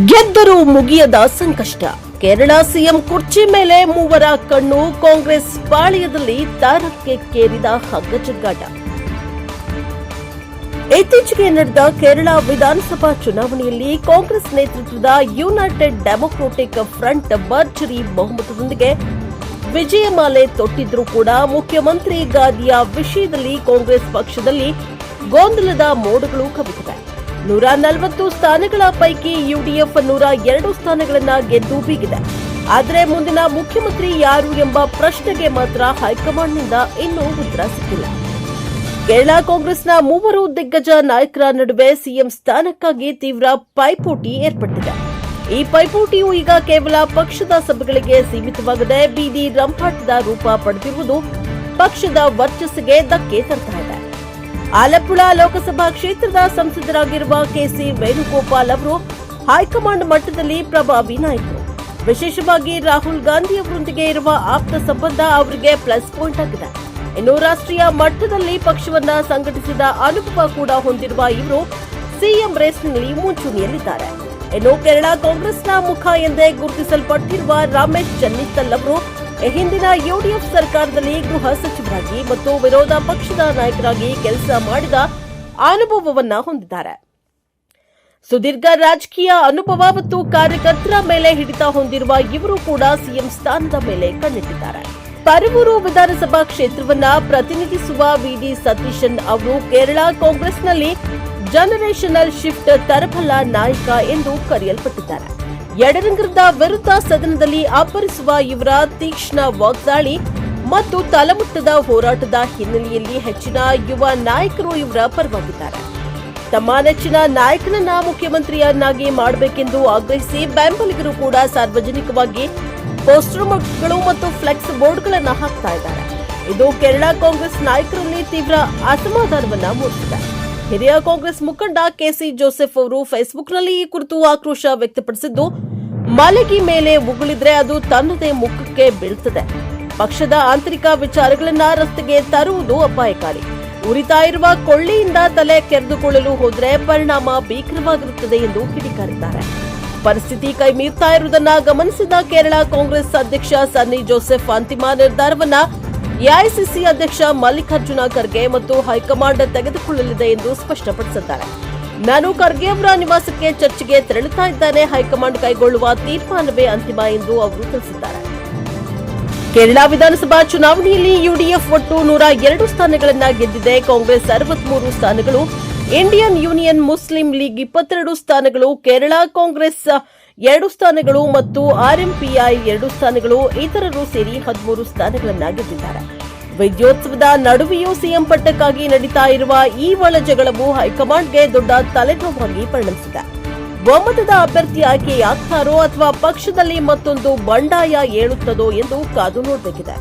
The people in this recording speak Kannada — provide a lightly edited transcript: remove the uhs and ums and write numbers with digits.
ಗೆದ್ದರೂ ಮುಗಿಯದ ಸಂಕಷ್ಟ. ಕೇರಳ ಸಿಎಂ ಕುರ್ಚಿ ಮೇಲೆ ಮೂವರ ಕಣ್ಣು. ಕಾಂಗ್ರೆಸ್ ಪಾಳ್ಯದಲ್ಲಿ ತಾರಕಕ್ಕೇರಿದ ಹಗ್ಗಜಗ್ಗಾಟ. ಇತ್ತೀಚೆಗೆ ನಡೆದ ಕೇರಳ ವಿಧಾನಸಭಾ ಚುನಾವಣೆಯಲ್ಲಿ ಕಾಂಗ್ರೆಸ್ ನೇತೃತ್ವದ ಯುನೈಟೆಡ್ ಡೆಮೊಕ್ರಾಟಿಕ್ ಫ್ರಂಟ್ ಭರ್ಜರಿ ಬಹುಮತದೊಂದಿಗೆ ವಿಜಯಮಾಲೆ ತೊಟ್ಟಿದ್ರೂ ಕೂಡ ಮುಖ್ಯಮಂತ್ರಿ ಗಾದಿಯ ವಿಷಯದಲ್ಲಿ ಕಾಂಗ್ರೆಸ್ ಪಕ್ಷದಲ್ಲಿ ಗೊಂದಲದ ಮೋಡಗಳು ಕವಿದಿವೆ. 140 ಸ್ಥಾನಗಳ ಪೈಕಿ ಯುಡಿಎಫ್ 102 ಸ್ಥಾನಗಳನ್ನು ಗೆದ್ದು ಬೀಗಿದೆ. ಆದರೆ ಮುಂದಿನ ಮುಖ್ಯಮಂತ್ರಿ ಯಾರು ಎಂಬ ಪ್ರಶ್ನೆಗೆ ಮಾತ್ರ ಹೈಕಮಾಂಡ್ನಿಂದ ಇನ್ನೂ ಉತ್ತರ ಸಿಕ್ಕಿಲ್ಲ. ಕೇರಳ ಕಾಂಗ್ರೆಸ್ನ ಮೂವರು ದಿಗ್ಗಜ ನಾಯಕರ ನಡುವೆ ಸಿಎಂ ಸ್ಥಾನಕ್ಕಾಗಿ ತೀವ್ರ ಪೈಪೋಟಿ ಏರ್ಪಟ್ಟಿದೆ. ಈ ಪೈಪೋಟಿಯು ಈಗ ಕೇವಲ ಪಕ್ಷದ ಸಭೆಗಳಿಗೆ ಸೀಮಿತವಾಗದೆ ಬೀದಿ ರಂಪಾಟದ ರೂಪ ಪಡೆದಿರುವುದು ಪಕ್ಷದ ವರ್ಚಸ್ಸಿಗೆ ಧಕ್ಕೆ ತರ್ತಾ ಇದೆ. ಆಲಪ್ಪುಳ ಲೋಕಸಭಾ ಕ್ಷೇತ್ರದ ಸಂಸದರಾಗಿರುವ ಕೆಸಿ ವೇಣುಗೋಪಾಲ್ ಅವರು ಹೈಕಮಾಂಡ್ ಮಟ್ಟದಲ್ಲಿ ಪ್ರಭಾವಿ ನಾಯಕರು. ವಿಶೇಷವಾಗಿ ರಾಹುಲ್ ಗಾಂಧಿ ಅವರೊಂದಿಗೆ ಇರುವ ಆಪ್ತ ಸಂಬಂಧ ಅವರಿಗೆ ಪ್ಲಸ್ ಪಾಯಿಂಟ್ ಆಗಿದೆ. ಇನ್ನು ರಾಷ್ಟ್ರೀಯ ಮಟ್ಟದಲ್ಲಿ ಪಕ್ಷವನ್ನ ಸಂಘಟಿಸಿದ ಅನುಭವ ಕೂಡ ಹೊಂದಿರುವ ಇವರು ಸಿಎಂ ರೇಸ್ನಲ್ಲಿ ಮುಂಚೂಣಿಯಲ್ಲಿದ್ದಾರೆ. ಇನ್ನು ಕೇರಳ ಕಾಂಗ್ರೆಸ್ನ ಮುಖ ಎಂದೇ ಗುರುತಿಸಲ್ಪಟ್ಟಿರುವ ರಮೇಶ್ ಚೆನ್ನಿತ್ತಲ್ ಅವರು ಹಿಂದಿನ ಯುಡಿಎಫ್ ಸರ್ಕಾರದಲ್ಲಿ ಗೃಹ ಸಚಿವರಾಗಿ ಮತ್ತು ವಿರೋಧ ಪಕ್ಷದ ನಾಯಕರಾಗಿ ಕೆಲಸ ಮಾಡಿದ ಅನುಭವವನ್ನ ಹೊಂದಿದ್ದಾರೆ. ಸುದೀರ್ಘ ರಾಜಕೀಯ ಅನುಭವ ಮತ್ತು ಕಾರ್ಯಕರ್ತರ ಮೇಲೆ ಹಿಡಿತ ಹೊಂದಿರುವ ಇವರು ಕೂಡ ಸಿಎಂ ಸ್ಥಾನದ ಮೇಲೆ ಕಣ್ಣಿಟ್ಟಿದ್ದಾರೆ. ಪರವೂರು ವಿಧಾನಸಭಾ ಕ್ಷೇತ್ರವನ್ನ ಪ್ರತಿನಿಧಿಸುವ ವಿಡಿ ಸತೀಶನ್ ಅವರು ಕೇರಳ ಕಾಂಗ್ರೆಸ್ನಲ್ಲಿ ಜನರೇಷನಲ್ ಶಿಫ್ಟ್ ತರಬಲ್ಲ ನಾಯಕ ಎಂದು ಕರೆಯಲ್ಪಟ್ಟಿದ್ದಾರೆ. ಯಡರಂಗರದ ವಿರುದ್ಧ ಸದನದಲ್ಲಿ ಅಬ್ಬರಿಸುವ ಇವರ ತೀಕ್ಷ್ಣ ವಾಗ್ದಾಳಿ ಮತ್ತು ತಳಮಟ್ಟದ ಹೋರಾಟದ ಹಿನ್ನೆಲೆಯಲ್ಲಿ ಹೆಚ್ಚಿನ ಯುವ ನಾಯಕರು ಇವರ ಪರವಾಗಿದ್ದಾರೆ. ತಮ್ಮ ನೆಚ್ಚಿನ ನಾಯಕನನ್ನ ಮುಖ್ಯಮಂತ್ರಿಯನ್ನಾಗಿ ಮಾಡಬೇಕೆಂದು ಆಗ್ರಹಿಸಿ ಬೆಂಬಲಿಗರು ಕೂಡ ಸಾರ್ವಜನಿಕವಾಗಿ ಪೋಸ್ಟರ್ಗಳು ಮತ್ತು ಫ್ಲೆಕ್ಸ್ ಬೋರ್ಡ್ಗಳನ್ನು ಹಾಕ್ತಾ ಇದ್ದಾರೆ. ಇದು ಕೇರಳ ಕಾಂಗ್ರೆಸ್ ನಾಯಕರಲ್ಲಿ ತೀವ್ರ ಅಸಮಾಧಾನವನ್ನ ಮೂಡಿಸಿದೆ. ಹಿರಿಯ ಕಾಂಗ್ರೆಸ್ ಮುಖಂಡ ಕೆಸಿ ಜೋಸೆಫ್ ಅವರು ಫೇಸ್ಬುಕ್ನಲ್ಲಿ ಈ ಕುರಿತು ಆಕ್ರೋಶ ವ್ಯಕ್ತಪಡಿಸಿದ್ದು, ಮಲಗಿ ಮೇಲೆ ಉಗುಳಿದ್ರೆ ಅದು ತನ್ನದೇ ಮುಖಕ್ಕೆ ಬೀಳುತ್ತದೆ. ಪಕ್ಷದ ಆಂತರಿಕ ವಿಚಾರಗಳನ್ನ ರಸ್ತೆಗೆ ತರುವುದು ಅಪಾಯಕಾರಿ. ಉರಿತಾ ಇರುವ ಕೊಳ್ಳಿಯಿಂದ ತಲೆ ಕೆರೆದುಕೊಳ್ಳಲು ಹೋದರೆ ಪರಿಣಾಮ ಭೀಕರವಾಗಿರುತ್ತದೆ ಎಂದು ಕಿಡಿಕಾರಿದ್ದಾರೆ. ಪರಿಸ್ಥಿತಿ ಕೈ ಮೀರ್ತಾ ಇರುವುದನ್ನ ಗಮನಿಸಿದ ಕೇರಳ ಕಾಂಗ್ರೆಸ್ ಅಧ್ಯಕ್ಷ ಸನ್ನಿ ಜೋಸೆಫ್ ಅಂತಿಮ ನಿರ್ಧಾರವನ್ನ ಎಐಸಿಸಿ ಅಧ್ಯಕ್ಷ ಮಲ್ಲಿಕಾರ್ಜುನ ಖರ್ಗೆ ಮತ್ತು ಹೈಕಮಾಂಡ್ ತೆಗೆದುಕೊಳ್ಳಲಿದೆ ಎಂದು ಸ್ಪಷ್ಟಪಡಿಸಿದ್ದಾರೆ. ನಾನು ಖರ್ಗೆ ಅವರ ನಿವಾಸಕ್ಕೆ ಚರ್ಚೆಗೆ ತೆರಳುತ್ತಾ ಇದ್ದೇನೆ. ಹೈಕಮಾಂಡ್ ಕೈಗೊಳ್ಳುವ ತೀರ್ಮಾನವೇ ಅಂತಿಮ ಎಂದು ಅವರು ತಿಳಿಸಿದ್ದಾರೆ. ಕೇರಳ ವಿಧಾನಸಭಾ ಚುನಾವಣೆಯಲ್ಲಿ ಯುಡಿಎಫ್ ಒಟ್ಟು 102 ಸ್ಥಾನಗಳನ್ನು ಗೆದ್ದಿದೆ. ಕಾಂಗ್ರೆಸ್ 63 ಸ್ಥಾನಗಳು, ಇಂಡಿಯನ್ ಯೂನಿಯನ್ ಮುಸ್ಲಿಂ ಲೀಗ್ 22 ಸ್ಥಾನಗಳು, ಕೇರಳ ಕಾಂಗ್ರೆಸ್ 2 ಸ್ಥಾನಗಳು ಮತ್ತು ಆರ್ಎಂಪಿಐ 2 ಸ್ಥಾನಗಳು, ಇತರರು ಸೇರಿ 13 ಸ್ಥಾನಗಳನ್ನು ಗೆದ್ದಿದ್ದಾರೆ. ವಿಜಯೋತ್ಸವದ ನಡುವೆಯೂ ಸಿಎಂ ಪಟ್ಟಕ್ಕಾಗಿ ನಡೀತಾ ಇರುವ ಈ ಒಳ ಜಗಳವು ಹೈಕಮಾಂಡ್ಗೆ ದೊಡ್ಡ ತಲೆನೋವಾಗಿ ಪರಿಣಮಿಸಿದೆ. ಒಮ್ಮತದ ಅಭ್ಯರ್ಥಿ ಆಯ್ಕೆಯಾಗ್ತಾರೋ ಅಥವಾ ಪಕ್ಷದಲ್ಲಿ ಮತ್ತೊಂದು ಬಂಡಾಯ ಏಳುತ್ತದೋ ಎಂದು ಕಾದು ನೋಡಬೇಕಿದೆ.